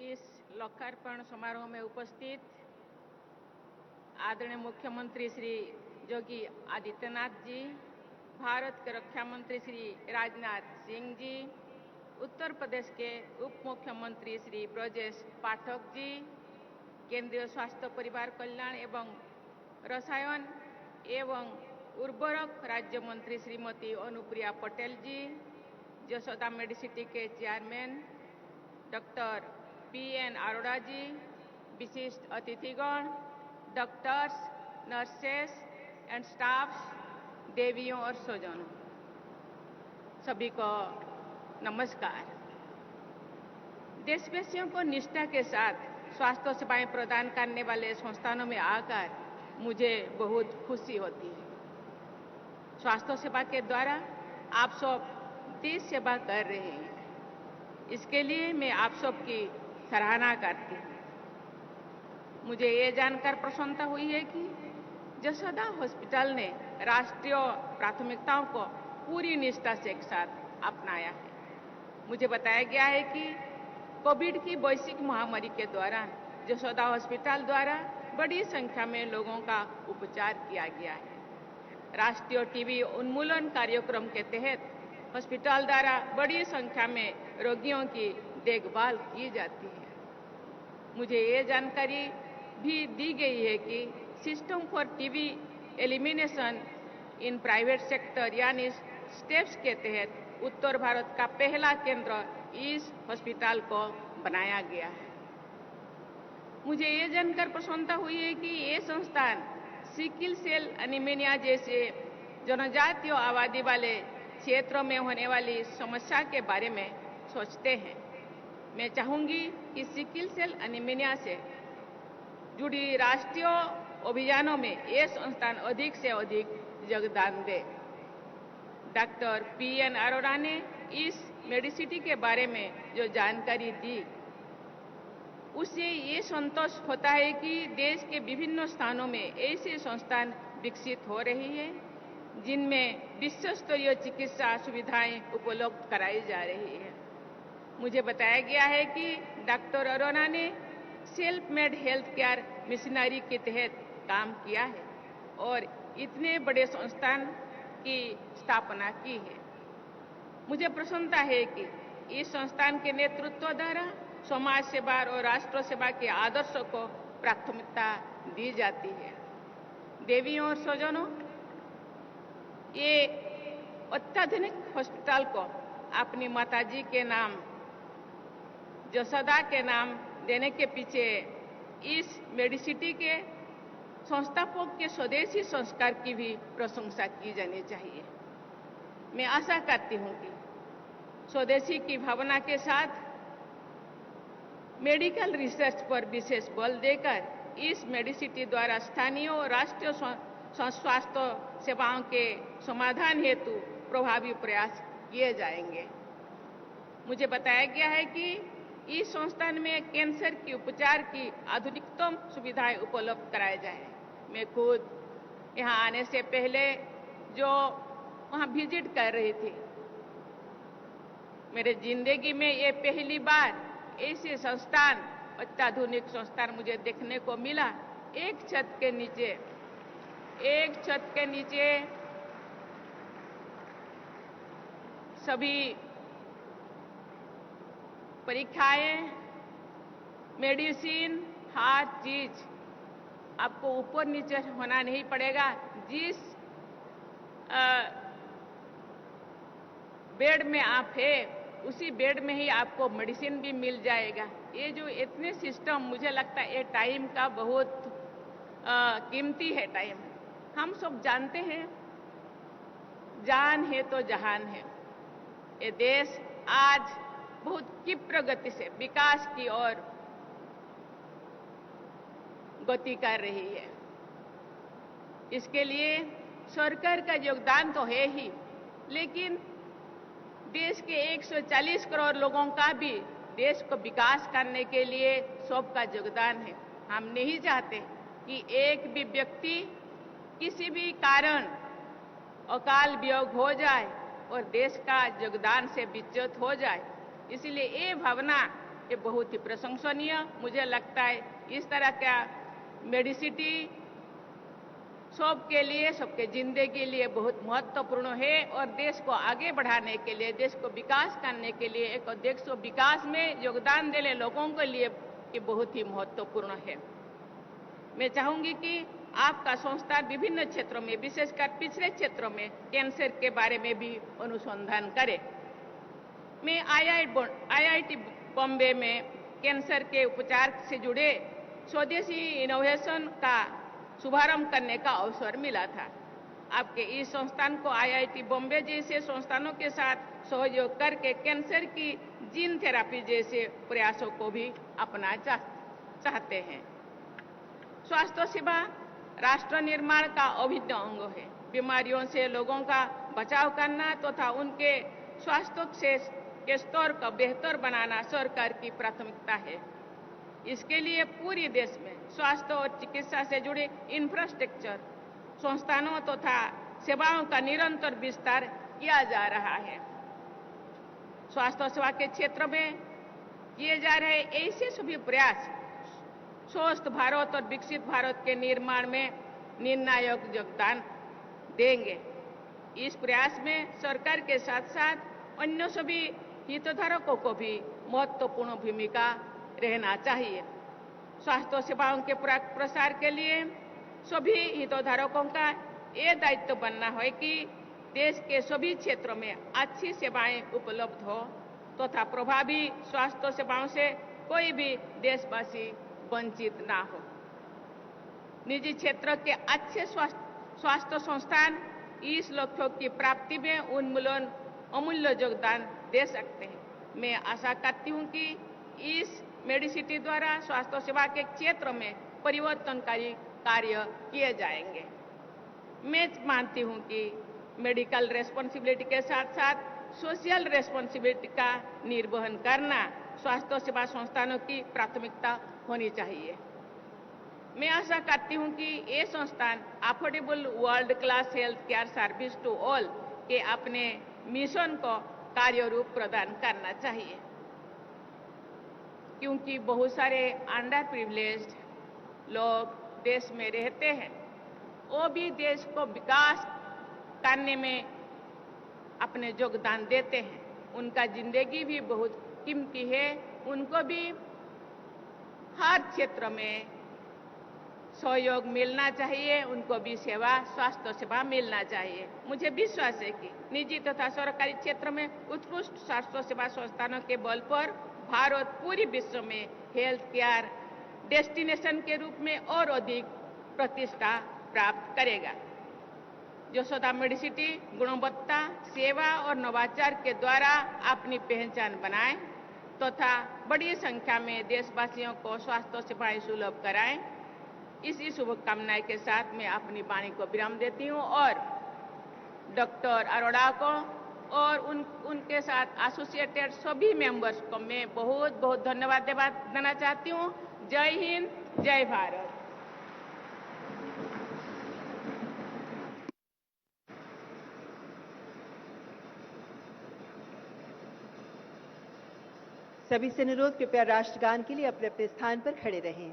इस लोकार्पण समारोह में उपस्थित आदरणीय मुख्यमंत्री श्री योगी आदित्यनाथ जी, भारत के रक्षा मंत्री श्री राजनाथ सिंह जी, उत्तर प्रदेश के उप मुख्यमंत्री श्री ब्रजेश पाठक जी, केंद्रीय स्वास्थ्य परिवार कल्याण एवं रसायन एवं उर्वरक राज्य मंत्री श्रीमती अनुप्रिया पटेल जी, जसोदा मेडिसिटी के चेयरमैन डॉक्टर पी.एन. अरोड़ा जी, विशिष्ट अतिथिगण, डॉक्टर्स, नर्सेस एंड स्टाफ्स, देवियों और स्वजनों, सभी को नमस्कार। देशवासियों को निष्ठा के साथ स्वास्थ्य सेवाएं प्रदान करने वाले संस्थानों में आकर मुझे बहुत खुशी होती है। स्वास्थ्य सेवा के द्वारा आप सब देश सेवा कर रहे हैं, इसके लिए मैं आप सबकी सराहना करती हूँ। मुझे ये जानकर प्रसन्नता हुई है कि जसोदा हॉस्पिटल ने राष्ट्रीय प्राथमिकताओं को पूरी निष्ठा से एक साथ अपनाया है। मुझे बताया गया है कि कोविड की वैश्विक महामारी के दौरान जसोदा हॉस्पिटल द्वारा बड़ी संख्या में लोगों का उपचार किया गया है। राष्ट्रीय टीबी उन्मूलन कार्यक्रम के तहत हॉस्पिटल द्वारा बड़ी संख्या में रोगियों की देखभाल की जाती है। मुझे ये जानकारी भी दी गई है कि system for TB elimination in private sector यानी स्टेप्स के तहत उत्तर भारत का पहला केंद्र इस हॉस्पिटल को बनाया गया है। मुझे ये जानकर प्रसन्नता हुई है कि ये संस्थान सिकल सेल एनीमिया जैसे जनजातीय आबादी वाले क्षेत्रों में होने वाली समस्या के बारे में सोचते हैं। मैं चाहूंगी कि सिकल सेल एनीमिया से जुड़ी राष्ट्रीय अभियानों में ये संस्थान अधिक से अधिक योगदान दे। Doctor PN. अरोड़ा ने इस मेडिसिटी के बारे में जो जानकारी दी, उससे ये संतोष होता है कि देश के विभिन्न स्थानों में ऐसे संस्थान विकसित हो रही है जिनमें विश्व स्तरीय चिकित्सा सुविधाएं उपलब्ध कराई जा रही है। मुझे बताया गया है कि डॉक्टर अरोड़ा ने self made health care missionary के तहत काम किया है और इतने बड़े संस्थान की स्थापना की है। मुझे प्रसन्नता है कि इस संस्थान के नेतृत्व द्वारा समाज सेवा और राष्ट्र सेवा के आदर्शों को प्राथमिकता दी जाती है। देवियों और स्वजनों, ये अत्याधुनिक हॉस्पिटल को अपनी माताजी के नाम जसोदा के नाम देने के पीछे इस मेडिसिटी के संस्थापक के स्वदेशी संस्कार की भी प्रशंसा की जानी चाहिए। मैं आशा करती हूँ कि स्वदेशी की भावना के साथ मेडिकल रिसर्च पर विशेष बल देकर इस मेडिसिटी द्वारा स्थानीय और राष्ट्रीय स्वास्थ्य सेवाओं के समाधान हेतु प्रभावी प्रयास किए जाएंगे। मुझे बताया गया है कि इस संस्थान में कैंसर के उपचार की आधुनिकतम सुविधाएं उपलब्ध कराई जाए। मैं खुद यहाँ आने से पहले जो वहाँ विजिट कर रही थी, मेरे जिंदगी में ये पहली बार ऐसे संस्थान, अत्याधुनिक संस्थान मुझे देखने को मिला। एक छत के नीचे सभी परीक्षाएं, मेडिसिन, हर चीज आपको ऊपर नीचे होना नहीं पड़ेगा। जिस बेड में आप है उसी बेड में ही आपको मेडिसिन भी मिल जाएगा। ये जो इतने सिस्टम, मुझे लगता है ये टाइम का बहुत कीमती है टाइम। हम सब जानते हैं जान है तो जहान है। ये देश आज बहुत क्षिप्र गति से विकास की ओर गति कर रही है। इसके लिए सरकार का योगदान तो है ही, लेकिन देश के 140 करोड़ लोगों का भी देश को विकास करने के लिए सबका योगदान है। हम नहीं चाहते कि एक भी व्यक्ति किसी भी कारण अकाल वियोग हो जाए और देश का योगदान से विच्युत हो जाए। इसलिए ये भावना ये बहुत ही प्रशंसनीय मुझे लगता है। इस तरह का मेडिसिटी सबके लिए, सबके जिंदगी के लिए बहुत महत्वपूर्ण है और देश को आगे बढ़ाने के लिए, देश को विकास करने के लिए, एक देश को विकास में योगदान देने लोगों के लिए ये बहुत ही महत्वपूर्ण है। मैं चाहूंगी कि आपका संस्थान विभिन्न क्षेत्रों में, विशेषकर पिछड़े क्षेत्रों में कैंसर के बारे में भी अनुसंधान करे। मैं IIT बॉम्बे में कैंसर के उपचार से जुड़े स्वदेशी इनोवेशन का शुभारंभ करने का अवसर मिला था। आपके इस संस्थान को IIT बॉम्बे जैसे संस्थानों के साथ सहयोग करके कैंसर की जीन थेरेपी जैसे प्रयासों को भी अपना चाहते हैं। स्वास्थ्य सेवा राष्ट्र निर्माण का अभिन्न अंग है। बीमारियों से लोगों का बचाव करना तथा उनके स्वास्थ्य के स्तर को बेहतर बनाना सरकार की प्राथमिकता है। इसके लिए पूरे देश में स्वास्थ्य और चिकित्सा से जुड़े इंफ्रास्ट्रक्चर, संस्थानों तथा सेवाओं का निरंतर विस्तार किया जा रहा है। स्वास्थ्य सेवा के क्षेत्र में किए जा रहे ऐसे सभी प्रयास स्वस्थ भारत और विकसित भारत के निर्माण में निर्णायक योगदान देंगे। इस प्रयास में सरकार के साथ साथ अन्य सभी हितधारकों को भी महत्वपूर्ण भूमिका रहना चाहिए। स्वास्थ्य सेवाओं के प्रसार के लिए सभी हितधारकों का ये दायित्व बनना है कि देश के सभी क्षेत्रों में अच्छी सेवाएं उपलब्ध हो तथा प्रभावी स्वास्थ्य सेवाओं से कोई भी देशवासी वंचित ना हो। निजी क्षेत्र के अच्छे स्वास्थ्य संस्थान इस लक्ष्यों की प्राप्ति में अमूल्य योगदान दे सकते हैं। मैं आशा करती हूं कि इस मेडिसिटी द्वारा स्वास्थ्य सेवा के क्षेत्र में परिवर्तनकारी कार्य किए जाएंगे। मैं मानती हूं कि मेडिकल रेस्पॉन्सिबिलिटी के साथ साथ सोशल रेस्पॉन्सिबिलिटी का निर्वहन करना स्वास्थ्य सेवा संस्थानों की प्राथमिकता होनी चाहिए। मैं आशा करती हूं कि ये संस्थान affordable world class health care service to all के अपने मिशन को कार्य रूप प्रदान करना चाहिए, क्योंकि बहुत सारे अंडर प्रिविलेज्ड लोग देश में रहते हैं। वो भी देश को विकास करने में अपने योगदान देते हैं। उनका जिंदगी भी बहुत कीमती है। उनको भी हर क्षेत्र में सहयोग मिलना चाहिए, उनको भी स्वास्थ्य सेवा मिलना चाहिए। मुझे विश्वास है कि निजी तथा सरकारी क्षेत्र में उत्कृष्ट स्वास्थ्य सेवा संस्थानों के बल पर भारत पूरी विश्व में हेल्थ केयर डेस्टिनेशन के रूप में और अधिक प्रतिष्ठा प्राप्त करेगा। यशोदा मेडिसिटी गुणवत्ता, सेवा और नवाचार के द्वारा अपनी पहचान बनाए तथा बड़ी संख्या में देशवासियों को स्वास्थ्य सेवाएं सुलभ कराएं। इसी शुभकामनाएं के साथ मैं अपनी वाणी को विराम देती हूं और डॉक्टर अरोड़ा को और उनके साथ एसोसिएटेड सभी मेंबर्स को मैं बहुत बहुत धन्यवाद देना चाहती हूं। जय हिंद, जय भारत। सभी से अनुरोध, कृपया राष्ट्रगान के लिए अपने अपने स्थान पर खड़े रहें।